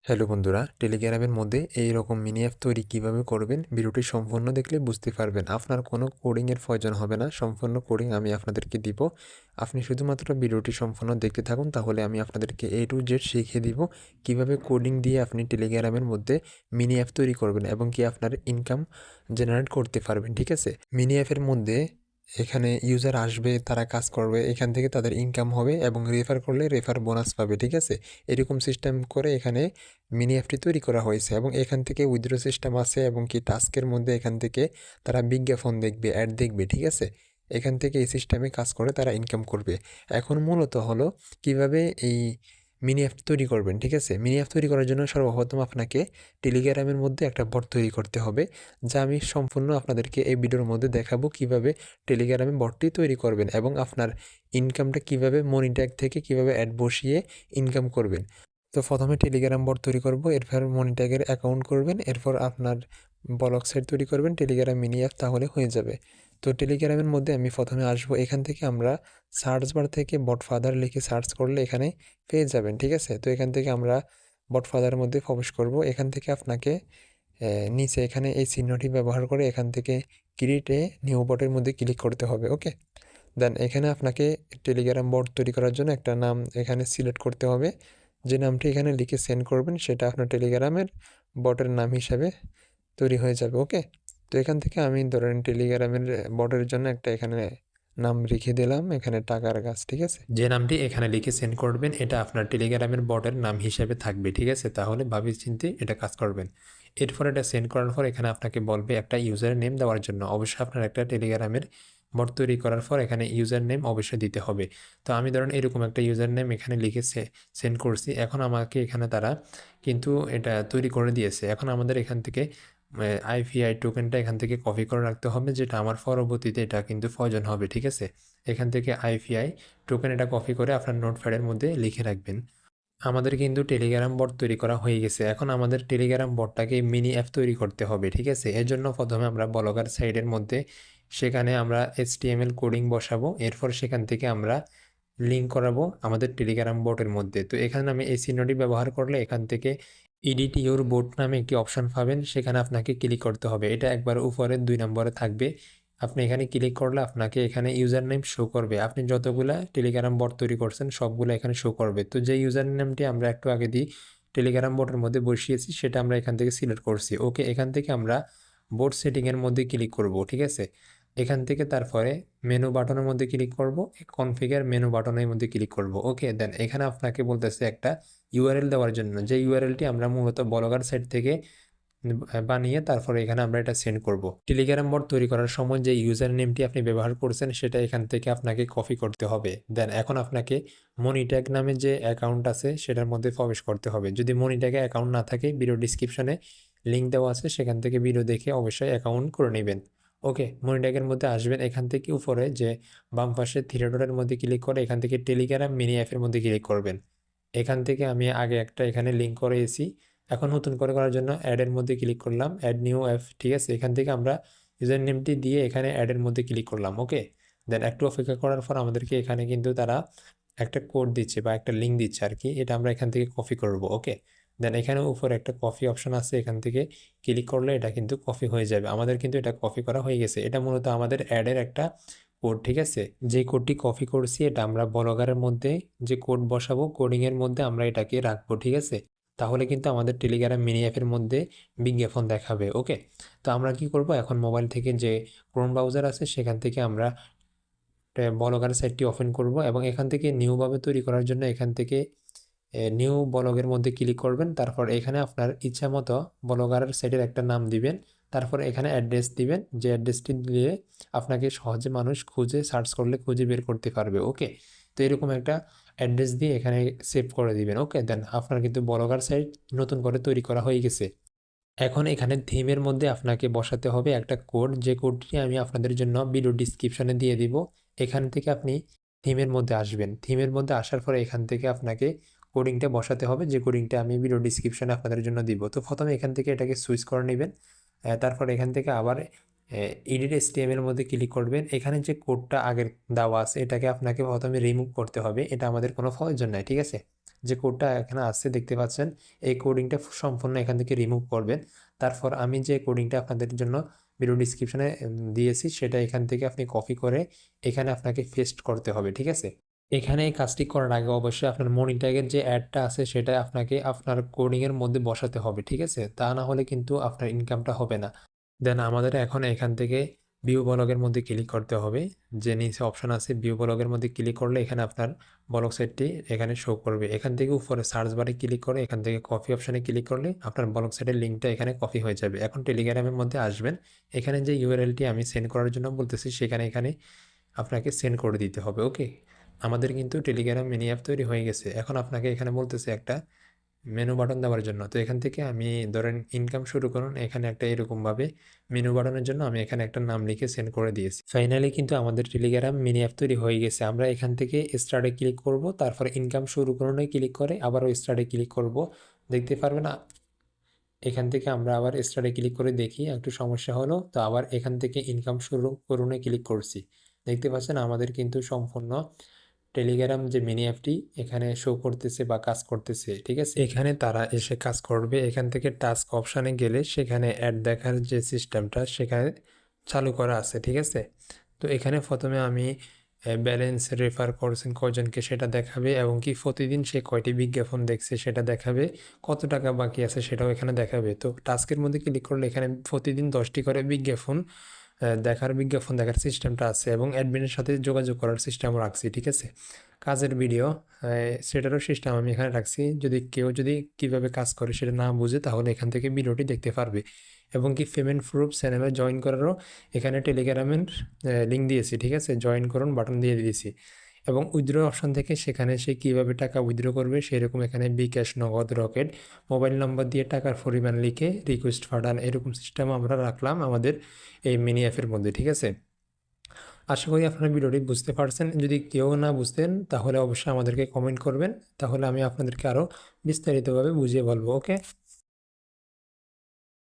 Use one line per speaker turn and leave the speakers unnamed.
Hello বন্ধুরা, টেলিগ্রামের মধ্যে এই রকম মিনি অ্যাপ তৈরি কিভাবে করবেন ভিডিওটি সম্পূর্ণ দেখলে বুঝতে পারবেন। আপনার কোনো কোডিংয়ের প্রয়োজন হবে না, সম্পূর্ণ কোডিং আমি আপনাদেরকে দিব। আপনি শুধুমাত্র ভিডিওটি সম্পূর্ণ দেখতে থাকুন, তাহলে আমি আপনাদেরকে A to Z শিখিয়ে দিব কিভাবে কোডিং দিয়ে আপনি টেলিগ্রামের মধ্যে মিনি অ্যাপ তৈরি করবেন এবং কি আপনার ইনকাম জেনারেট করতে পারবেন। ঠিক আছে, মিনি অ্যাপের মধ্যে এখানে ইউজার আসবে, তারা কাজ করবে, এখান থেকে তাদের ইনকাম হবে এবং রেফার করলে রেফার বোনাস পাবে। ঠিক আছে, এরকম সিস্টেম করে এখানে মিনি অ্যাপটি তৈরি করা হয়েছে এবং এখান থেকে উইথড্র সিস্টেম আছে এবং কি টাস্কের মধ্যে এখান থেকে তারা বিজ্ঞাপন দেখবে, অ্যাড দেখবে। ঠিক আছে, এখান থেকে এই সিস্টেমে কাজ করে তারা ইনকাম করবে। এখন মূলত হলো কিভাবে এই মিনি অ্যাপ তৈরি করবেন। ঠিক আছে, মিনি অ্যাপ তৈরি করার জন্য সর্বপ্রথম আপনাকে টেলিগ্রামের মধ্যে একটা বট তৈরি করতে হবে, যা আমি সম্পূর্ণ আপনাদেরকে এই ভিডিওর মধ্যে দেখাবো কিভাবে টেলিগ্রামে বটটি তৈরি করবেন এবং আপনার ইনকামটা কিভাবে মনি ট্যাগ থেকে কিভাবে অ্যাড বসিয়ে ইনকাম করবেন। তো প্রথমে টেলিগ্রাম বট তৈরি করব, এরপর মনি ট্যাগের অ্যাকাউন্ট করবেন, এরপর আপনার ব্লগ সাইট তৈরি করবেন টেলিগ্রাম মিনি অ্যাপ, তাহলে হয়ে যাবে। তো টেলিগ্রামের মধ্যে আমি প্রথমে আসবো, এখান থেকে আমরা সার্চ বার থেকে বট ফাদার লিখে সার্চ করলে এখানে পেয়ে যাবেন। ঠিক আছে, তো এখান থেকে আমরা বট ফাদারের মধ্যে প্রবেশ করব। এখান থেকে আপনাকে নিচে এখানে এই চিহ্নটি ব্যবহার করে এখান থেকে ক্রিয়েটে নিউ বটের মধ্যে ক্লিক করতে হবে। ওকে, দেন এখানে আপনাকে টেলিগ্রাম বট তৈরি করার জন্য একটা নাম এখানে সিলেক্ট করতে হবে। যে নামটি এখানে লিখে সেন্ড করবেন সেটা আপনার টেলিগ্রামের বটের নাম হিসাবে তৈরি হয়ে যাবে। ওকে, তো এখান থেকে আমি ধরেন টেলিগ্রামের বটের জন্য একটা এখানে নাম লিখে দিলাম, এখানে টাকার গাছ। ঠিক আছে, যে নামটি এখানে লিখে সেন্ড করবেন এটা আপনার টেলিগ্রামের বটের নাম হিসেবে থাকবে। ঠিক আছে, তাহলে ভাবি চিন্তে এটা কাজ করবেন। এরপর এটা সেন্ড করার পর এখানে আপনাকে বলবে একটা ইউজার নেম দেওয়ার জন্য। অবশ্যই আপনার একটা টেলিগ্রামের বট তৈরি করার পর এখানে ইউজার নেম অবশ্যই দিতে হবে। তো আমি ধরেন এরকম একটা ইউজার নেম এখানে লিখে সেন্ড করছি। এখন আমাকে এখানে তারা কিন্তু এটা তৈরি করে দিয়েছে। এখন আমাদের এখান থেকে আইপিআই টোকেনটা এখান থেকে কপি করে রাখতে হবে, যেটা আমার পরবর্তীতে এটা কিন্তু প্রয়োজন হবে। ঠিক আছে, এখান থেকে আইপিআই টোকেন এটা কপি করে আপনার নোটপ্যাডের মধ্যে লিখে রাখবেন। আমাদের কিন্তু টেলিগ্রাম বট তৈরি করা হয়ে গেছে। এখন আমাদের টেলিগ্রাম বটটাকে মিনি অ্যাপ তৈরি করতে হবে। ঠিক আছে, এর জন্য প্রথমে আমরা ব্লগার সাইডের মধ্যে সেখানে আমরা HTML কোডিং বসাবো, এরপর সেখান থেকে আমরা লিঙ্ক করাবো আমাদের টেলিগ্রাম বটের মধ্যে। তো এখানে আমি এই চিহ্নটি ব্যবহার করলে এখান থেকে এডিট ইউর বোট নামে একটি অপশন পাবেন, সেখানে আপনাকে ক্লিক করতে হবে। এটা একবার উপরে 2 নম্বরে থাকবে। আপনি এখানে ক্লিক করলে আপনাকে এখানে ইউজার নেম শো করবে। আপনি যতগুলা টেলিগ্রাম বট তৈরি করছেন সবগুলো এখানে শো করবে। তো যে ইউজার নেমটি আমরা একটু আগে দিয়ে টেলিগ্রাম বটের মধ্যে বসিয়েছি সেটা আমরা এখান থেকে সিলেক্ট করছি। ওকে, এখান থেকে আমরা বোট সেটিংয়ের মধ্যে ক্লিক করব। ঠিক আছে, এখান থেকে তারপরে মেনু বাটনের মধ্যে ক্লিক করব, কনফিগার মেনু বাটনের মধ্যে ক্লিক করব। ওকে, দেন এখানে আপনাকে বলতেছে একটা ইউআরএল দেওয়ার জন্য, যে ইউআরএলটি আমরা মূলত ব্লগার সাইট থেকে বানিয়ে তারপরে এখানে আমরা এটা সেন্ড করব। টেলিগ্রাম বট তৈরি করার সময় যে ইউজার নেমটি আপনি ব্যবহার করছেন সেটা এখান থেকে আপনাকে কপি করতে হবে। দেন এখন আপনাকে মনিট্যাগ নামে যে অ্যাকাউন্ট আছে সেটার মধ্যে প্রবেশ করতে হবে। যদি মনিট্যাগে অ্যাকাউন্ট না থাকে ভিডিও ডিসক্রিপশনে লিঙ্ক দেওয়া আছে, সেখান থেকে ভিডিও দেখে অবশ্যই অ্যাকাউন্ট করে নেবেন। ওকে, মনিট্যাগের মধ্যে আসবেন, এখান থেকে উপরে যে বাম পাশে থ্রি ডটের মধ্যে ক্লিক করে এখান থেকে টেলিগ্রাম মিনি অ্যাপের মধ্যে ক্লিক করবেন। এখান থেকে আমি আগে একটা এখানে লিঙ্ক করেছি, এখন নতুন করে করার জন্য অ্যাডের মধ্যে ক্লিক করলাম, অ্যাড নিউ অ্যাপ। ঠিক আছে, এখান থেকে আমরা ইউজার নেমটি দিয়ে এখানে অ্যাডের মধ্যে ক্লিক করলাম। ওকে, দেন একটু অপেক্ষা করার পর আমাদেরকে এখানে কিন্তু তারা একটা কোড দিচ্ছে বা একটা লিঙ্ক দিচ্ছে আর কি, এটা আমরা এখান থেকে কপি করব। ওকে, দেন এখানে উপরে একটা কপি অপশন আছে, এখান থেকে ক্লিক করলে এটা কিন্তু কপি হয়ে যাবে। আমাদের কিন্তু এটা কপি করা হয়ে গেছে। এটা মূলত আমাদের অ্যাডের একটা কোড। ঠিক আছে, যে কোডটি কপি করছি এটা আমরা ব্লগারের মধ্যে যে কোড বসাবো কোডিংয়ের মধ্যে আমরা এটাকে রাখবো। ঠিক আছে, তাহলে কিন্তু আমাদের টেলিগ্রাম মিনি অ্যাপের মধ্যে বিজ্ঞাপন দেখাবে। ওকে, তো আমরা কি করব, এখন মোবাইল থেকে যে ক্রোম ব্রাউজার আছে সেখান থেকে আমরা ব্লগার সাইটটি ওপেন করব এবং এখান থেকে নিউভাবে তৈরি করার জন্য এখান থেকে নিউ ব্লগের মধ্যে ক্লিক করবেন। তারপর এখানে আপনার ইচ্ছা মতো ব্লগারের সাইটের একটা নাম দিবেন, তারপর এখানে অ্যাড্রেস দিবেন, যে অ্যাড্রেসটি দিয়ে আপনাকে সহজে মানুষ খুঁজে সার্চ করলে খুঁজে বের করতে পারবে। ওকে, তো এরকম একটা অ্যাড্রেস দিয়ে এখানে সেভ করে দিবেন। ওকে, দেন আপনার কিন্তু ব্লগার সাইট নতুন করে তৈরি করা হয়ে গেছে। এখন এখানে থিমের মধ্যে আপনাকে বসাতে হবে একটা কোড, যে কোডটি আমি আপনাদের জন্য ভিডিও ডিসক্রিপশনে দিয়ে দিব। এখান থেকে আপনি থিমের মধ্যে আসবেন, থিমের মধ্যে আসার পরে এখান থেকে আপনাকে কোডিংটা বসাতে হবে, যে কোডিংটা আমি ভিডিও ডিসক্রিপশনে আপনাদের জন্য দিব। তো প্রথমে এখান থেকে এটাকে সুইচ করে নেবেন, তারপর এখান থেকে আবার এডিট HTML এর মধ্যে ক্লিক করবেন। এখানে যে কোডটা আগের দেওয়া আছে এটাকে আপনাকে প্রথমে রিমুভ করতে হবে, এটা আমাদের কোনো প্রয়োজন নাই। ঠিক আছে, যে কোডটা এখানে আছে দেখতে পাচ্ছেন, এই কোডিংটা সম্পূর্ণ এখান থেকে রিমুভ করবেন। তারপর আমি যে কোডিংটা আপনাদের জন্য ভিডিও ডিসক্রিপশনে দিয়েছি সেটা এখান থেকে আপনি কপি করে এখানে আপনাকে পেস্ট করতে হবে, ঠিক আছে? এখানে এই কাজটি করার আগে অবশ্যই আপনার মনি ট্যাগের যে অ্যাডটা আছে সেটা আপনাকে আপনার কোডিংয়ের মধ্যে বসাতে হবে, ঠিক আছে? তা না হলে কিন্তু আপনার ইনকামটা হবে না। দেন আমাদের এখন এখান থেকে ভিউ ব্লগের মধ্যে ক্লিক করতে হবে। যে নিচে অপশন আছে ভিউ ব্লগের মধ্যে ক্লিক করলে এখানে আপনার ব্লগ সাইটটি এখানে শো করবে। এখান থেকে উপরে সার্চ বারে ক্লিক করে এখান থেকে কপি অপশনে ক্লিক করলে আপনার ব্লগ সাইটের লিঙ্কটা এখানে কপি হয়ে যাবে। এখন টেলিগ্রামের মধ্যে আসবেন, এখানে যে ইউআরএলটি আমি সেন্ড করার জন্য বলতেছি সেখানে এখানে আপনাকে সেন্ড করে দিতে হবে, ওকে? আমাদের কিন্তু টেলিগ্রাম মিনি অ্যাপ তৈরি হয়ে গেছে। এখন আপনাকে এখানে বলতেছে একটা মেনু বাটন দেওয়ার জন্য। তো এখান থেকে আমি ধরেন ইনকাম শুরু করুন, এখানে একটা এরকমভাবে মেনু বাটনের জন্য আমি এখানে একটা নাম লিখে সেন্ড করে দিয়েছি। ফাইনালি কিন্তু আমাদের টেলিগ্রাম মিনি অ্যাপ তৈরি হয়ে গেছে। আমরা এখান থেকে স্টার্টে ক্লিক করব, তারপরে ইনকাম শুরু করুনে ক্লিক করে আবারও স্টার্টে ক্লিক করব। দেখতে পারবেন এখান থেকে আমরা আবার স্টার্টে ক্লিক করে দেখি, একটু সমস্যা হলো, তো আবার এখান থেকে ইনকাম শুরু করুনে ক্লিক করছি। দেখতে পাচ্ছেন আমাদের কিন্তু সম্পূর্ণ টেলিগ্রাম যে মিনি অ্যাপটি এখানে শো করতেছে বা কাজ করতেছে, ঠিক আছে? এখানে তারা এসে কাজ করবে। এখান থেকে টাস্ক অপশানে গেলে সেখানে অ্যাড দেখার যে সিস্টেমটা সেখানে চালু করা আছে, ঠিক আছে? তো এখানে প্রথমে আমি ব্যালেন্স রেফার করছেন কয়জনকে সেটা দেখাবে, এবং কি প্রতিদিন সে কয়টি বিজ্ঞাপন দেখছে সেটা দেখাবে, কত টাকা বাকি আছে সেটাও এখানে দেখাবে। তো টাস্কের মধ্যে ক্লিক করলে এখানে প্রতিদিন 10টি করে বিজ্ঞাপন দেখার সিস্টেমটা আছে, এবং অ্যাডমিনের সাথে যোগাযোগ করার সিস্টেমও রাখছি, ঠিক আছে? কাজের ভিডিও সেটারও সিস্টেম আমি এখানে রাখছি। যদি কীভাবে কাজ করে সেটা না বুঝে তাহলে এখান থেকে ভিডিওটি দেখতে পারবে। এবং কি পেমেন্ট প্রুফ চ্যানেলে জয়েন করারও এখানে টেলিগ্রামের লিঙ্ক দিয়েছি, ঠিক আছে? জয়েন করুন বাটন দিয়ে দিয়েছি। এবং উইথড্র অপশন থেকে সেখানে সে কীভাবে টাকা উইথড্র করবে সেরকম এখানে বিকাশ, নগদ, রকেট, মোবাইল নম্বর দিয়ে টাকার পরিমাণ লিখে রিকোয়েস্ট পাঠান, এরকম সিস্টেম আমরা রাখলাম আমাদের এই মিনি অ্যাপের মধ্যে, ঠিক আছে? আশা করি আপনারা ভিডিওটি বুঝতে পারছেন। যদি কেউ না বুঝতেন তাহলে অবশ্যই আমাদেরকে কমেন্ট করবেন, তাহলে আমি আপনাদেরকে আরও বিস্তারিতভাবে বুঝিয়ে বলবো, ওকে?